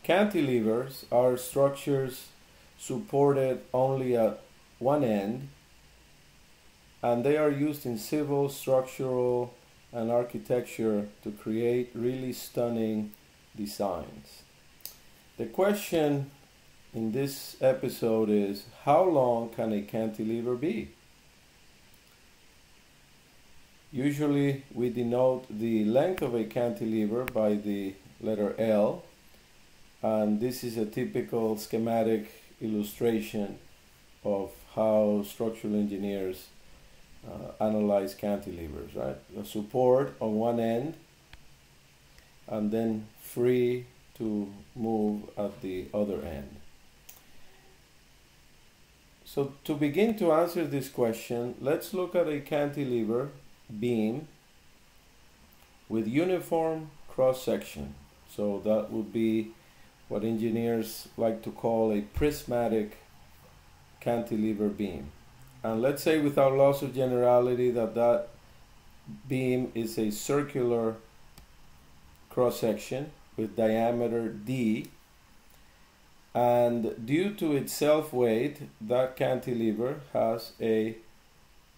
Cantilevers are structures supported only at one end, and they are used in civil, structural, and architecture to create really stunning designs. The question in this episode is, how long can a cantilever be? Usually we denote the length of a cantilever by the letter L, and this is a typical schematic illustration of how structural engineers analyze cantilevers, right? A support on one end and then free to move at the other end. So to begin to answer this question, let's look at a cantilever beam with uniform cross-section. So that would be what engineers like to call a prismatic cantilever beam. And let's say, without loss of generality, that beam is a circular cross-section with diameter D, and due to its self-weight, that cantilever has a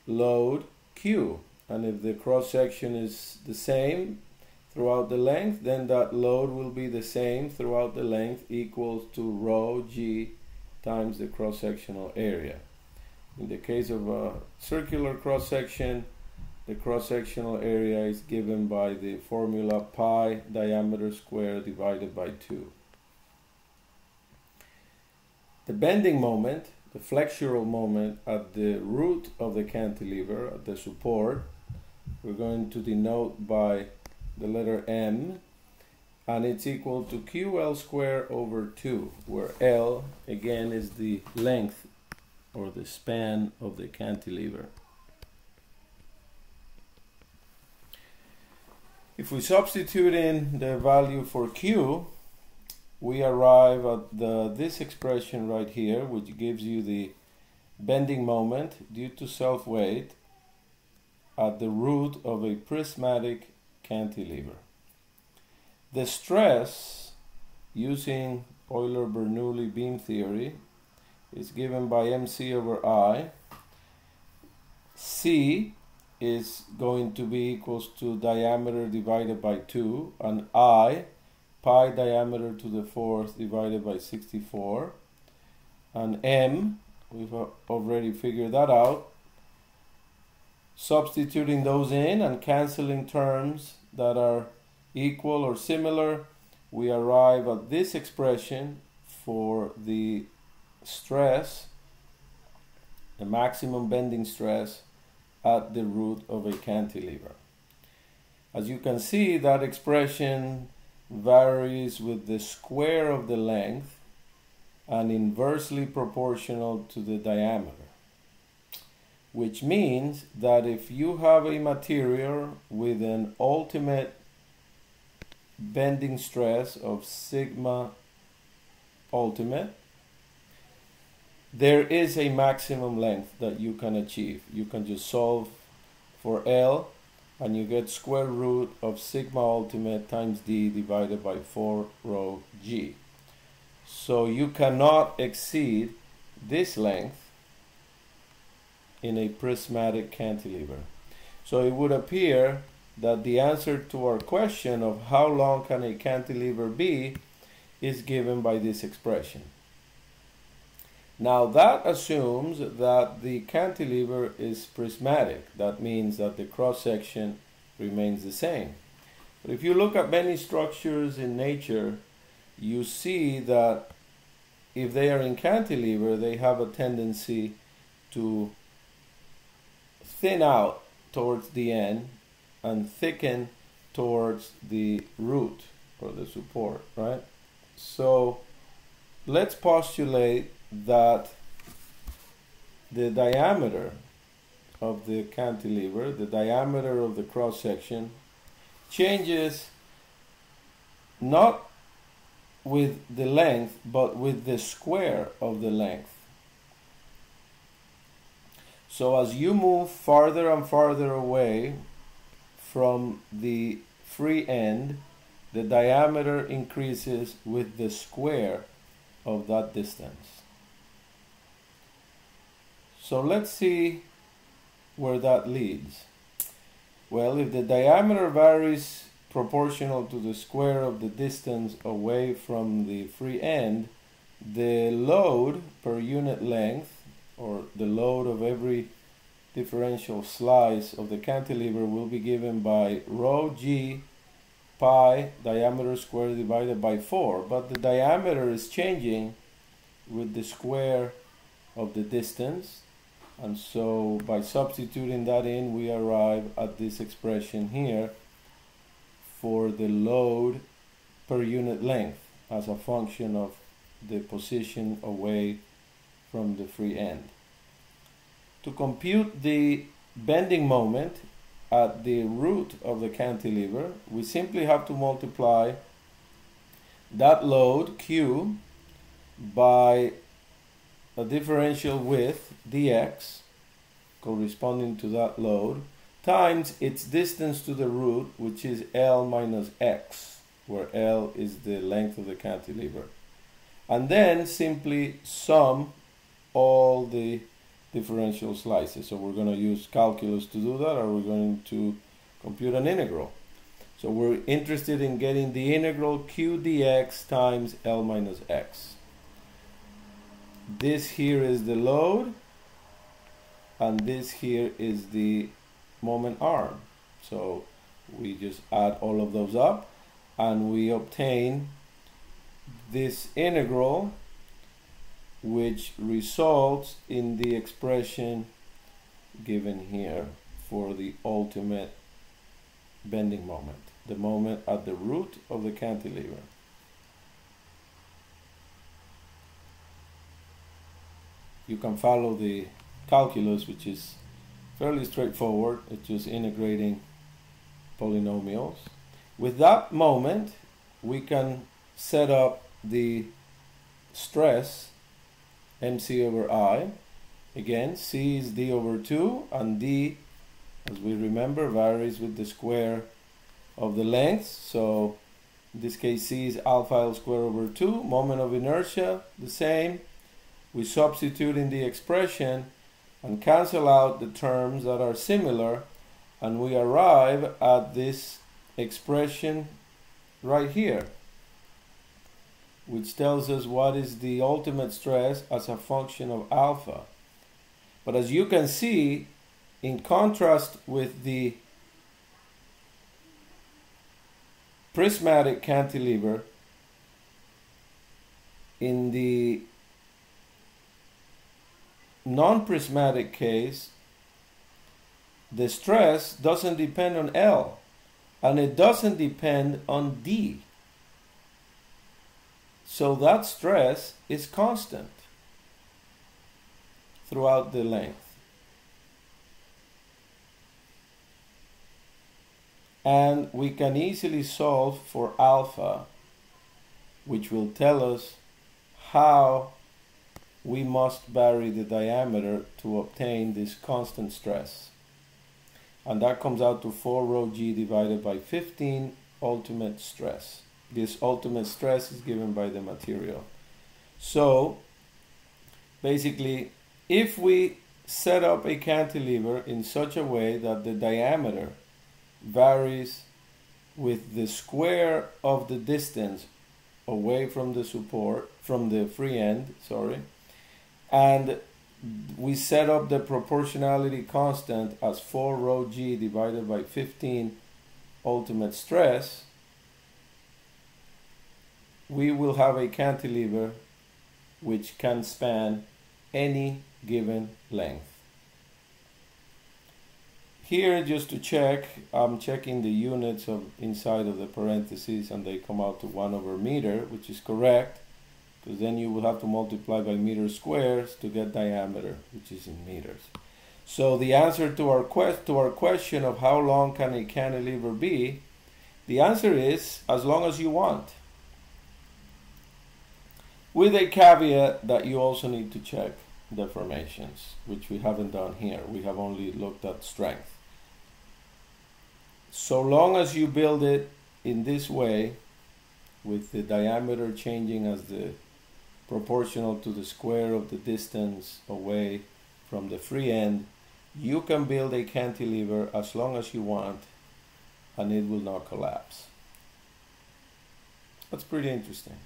load Q. And if the cross-section is the same throughout the length, then that load will be the same throughout the length, equals to rho G times the cross-sectional area. In the case of a circular cross-section, the cross-sectional area is given by the formula pi diameter squared divided by 2. The bending moment, the flexural moment at the root of the cantilever, at the support, we're going to denote by the letter M, and it's equal to QL squared over 2, where L again is the length or the span of the cantilever. If we substitute in the value for Q, we arrive at this expression right here, which gives you the bending moment due to self-weight at the root of a prismatic cantilever. The stress using Euler-Bernoulli beam theory is given by MC over I. C is going to be equals to diameter divided by 2, and I, pi diameter to the 4th divided by 64, and M, we've already figured that out. Substituting those in and canceling terms that are equal or similar, we arrive at this expression for the stress, the maximum bending stress at the root of a cantilever. As you can see, that expression varies with the square of the length and inversely proportional to the diameter, which means that if you have a material with an ultimate bending stress of sigma ultimate, there is a maximum length that you can achieve. You can just solve for L and you get square root of sigma ultimate times D divided by 4 rho G. So you cannot exceed this length in a prismatic cantilever. So it would appear that the answer to our question of how long can a cantilever be is given by this expression. Now that assumes that the cantilever is prismatic. That means that the cross-section remains the same. But if you look at many structures in nature, you see that if they are in cantilever, they have a tendency to thin out towards the end and thicken towards the root or the support, right? So let's postulate that the diameter of the cantilever, the diameter of the cross section, changes not with the length but with the square of the length. So as you move farther and farther away from the free end, the diameter increases with the square of that distance. So let's see where that leads. Well, if the diameter varies proportional to the square of the distance away from the free end, the load per unit length, or the load of every differential slice of the cantilever, will be given by rho g pi diameter squared divided by 4. But the diameter is changing with the square of the distance. And so by substituting that in, we arrive at this expression here for the load per unit length as a function of the position away from the free end. To compute the bending moment at the root of the cantilever, we simply have to multiply that load Q by a differential width dx corresponding to that load times its distance to the root, which is L minus x, where L is the length of the cantilever, and then simply sum all the differential slices. So we're going to use calculus to do that, or we're going to compute an integral. So we're interested in getting the integral Q dx times L minus x. This here is the load, and this here is the moment arm. So we just add all of those up, and we obtain this integral, which results in the expression given here for the ultimate bending moment, the moment at the root of the cantilever. You can follow the calculus, which is fairly straightforward. It's just integrating polynomials. With that moment, we can set up the stress mc over I. Again, c is d over 2, and d, as we remember, varies with the square of the length. So in this case, c is alpha L squared over 2. Moment of inertia, the same. We substitute in the expression and cancel out the terms that are similar, and we arrive at this expression right here, which tells us what is the ultimate stress as a function of alpha. But as you can see, in contrast with the prismatic cantilever, in the non-prismatic case, the stress doesn't depend on L, and it doesn't depend on D. So that stress is constant throughout the length. And we can easily solve for alpha, which will tell us how we must vary the diameter to obtain this constant stress. And that comes out to 4 rho g divided by 15 ultimate stress. This ultimate stress is given by the material. So basically, if we set up a cantilever in such a way that the diameter varies with the square of the distance away from the support, from the free end, and we set up the proportionality constant as 4 rho g divided by 15 ultimate stress, we will have a cantilever which can span any given length. Here, just to check, I'm checking the units of inside of the parentheses, and they come out to 1/meter, which is correct, because then you will have to multiply by meters squares to get diameter, which is in meters. So the answer to our question of how long can a cantilever be, the answer is as long as you want, with a caveat that you also need to check deformations, which we haven't done here. We have only looked at strength. So long as you build it in this way, with the diameter changing as the proportional to the square of the distance away from the free end, you can build a cantilever as long as you want and it will not collapse. That's pretty interesting.